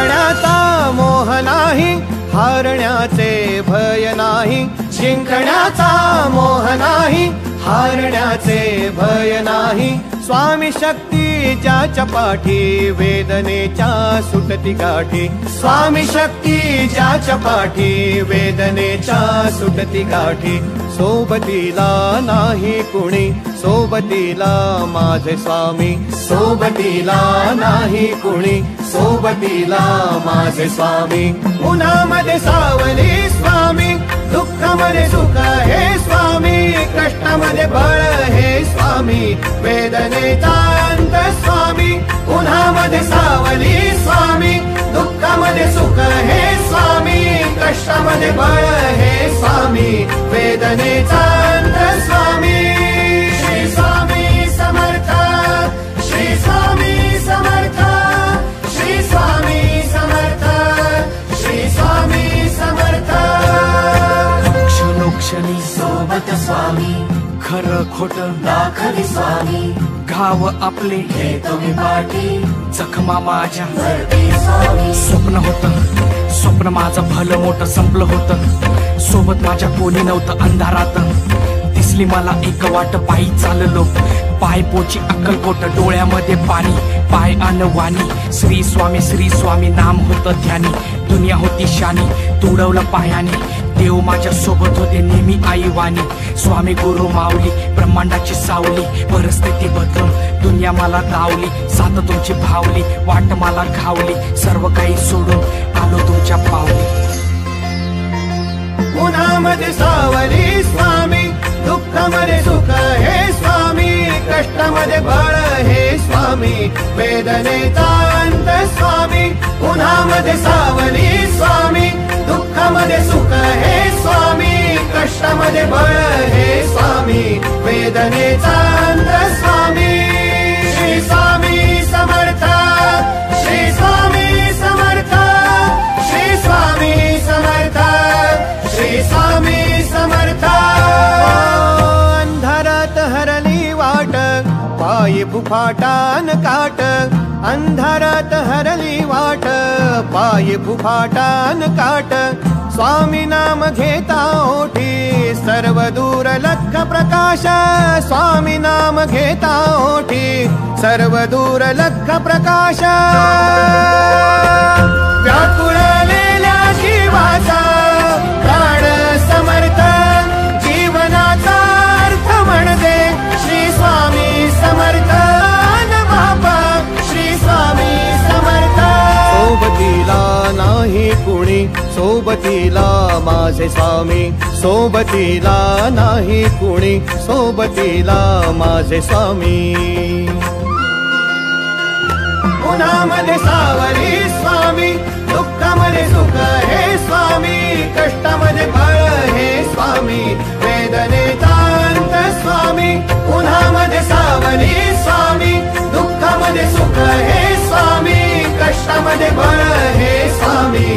जिंकण्याचा मोह नाही, हारण्याचे भय नाही. जिंकण्याचा मोह नाही, हारण्याचे भय नाही. स्वामी शक्ती ज्याच्या पाठी, वेदनेच्या सुटती काठी. स्वामी शक्ती ज्याच्या पाठी, वेदनेच्या सुटती काठी. सोबतीला नाही कुणी, सोबतीला माझे स्वामी. सोबतीला नाही कुणी, सोबतीला माझे स्वामी. उन्हामध्ये सावली स्वामी, दुःखामध्ये सुख हे स्वामी. कष्टामध्ये बळ हे स्वामी, वेदनेचा अंत स्वामी. उन्हामध्ये सावली स्वामी, दुःखामध्ये सुख हे स्वामी. कष्टामध्ये बळ हे स्वामी, वेदनेचा अंत स्वामी. श्री स्वामी समर्थ, श्री स्वामी समर्थ, श्री स्वामी समर्थ, श्री स्वामी समर्थ. क्षणोक्षणी सोबत स्वामी, खरं खोट दाखवी स्वामी. घाव आपले हे तुम्ही पाठी, जखमा माझ्या स्वामी. स्वप्न होतं, स्वप्न माझं भलं मोठं संपलं होतं. सोबत माझ्या कोणी नव्हतं अंधारात. दिसली मला एक वाट, पायी चाललो पाय पोची अक्कलकोट. डोळ्यामध्ये पाणी, पाय अनवाणी. श्री स्वामी नाम होतं ध्यानी. दुनिया होती शानी, तुडवलं पायाने. देव माझ्या सोबत होते नेहमी आईवानी. स्वामी गुरु माऊली, ब्रह्मांडाची सावली. परिस्थिती बदलून दुनिया मला धावली. साथ तुमची भावली, वाट मला घावली. सर्व काही सोडून आलो तुमच्या पावली. उन्हामध्ये सावली स्वामी, दुःखामध्ये सुख हे स्वामी. कष्टामध्ये बळ हे स्वामी, वेदनेचा अंत स्वामी. उन्हामध्ये सावली स्वामी, दुःखामध्ये सुख हे स्वामी. कष्टामध्ये बळ हे स्वामी, वेदनेचा अंत स्वामी. श्री स्वामी समर्थ, श्री स्वामी समर्थ, श्री स्वामी समर्थ, श्री स्वामी समर्थ. अंधारात हरली वाट, पायी फुफाटान काट. अंधारात हरली वाट, पायी फुफाटान काट. स्वामी नाम घेता ओठी, सर्व दूर लख प्रकाश. स्वामी नाम घेता ओठी, सर्व दूर लख प्रकाश. व्याकुळलेल्या जीवाचा प्राण समर्थ, जीवनाचा अर्थ म्हणते श्री स्वामी समर्थ. बाबा श्री स्वामी समर्थ. सोबतीला नाही कुणी, सोबतीला माझे स्वामी. सोबतीला नाही कुणी, सोबतीला माझे स्वामी. उन्हामध्ये सावली स्वामी, दुःखामध्ये सुख हे स्वामी. कष्टामध्ये बळ हे स्वामी, वेदनेचा अंत स्वामी. उन्हामध्ये सावली स्वामी, दुःखामध्ये सुख हे स्वामी. कष्टामध्ये बळ हे स्वामी,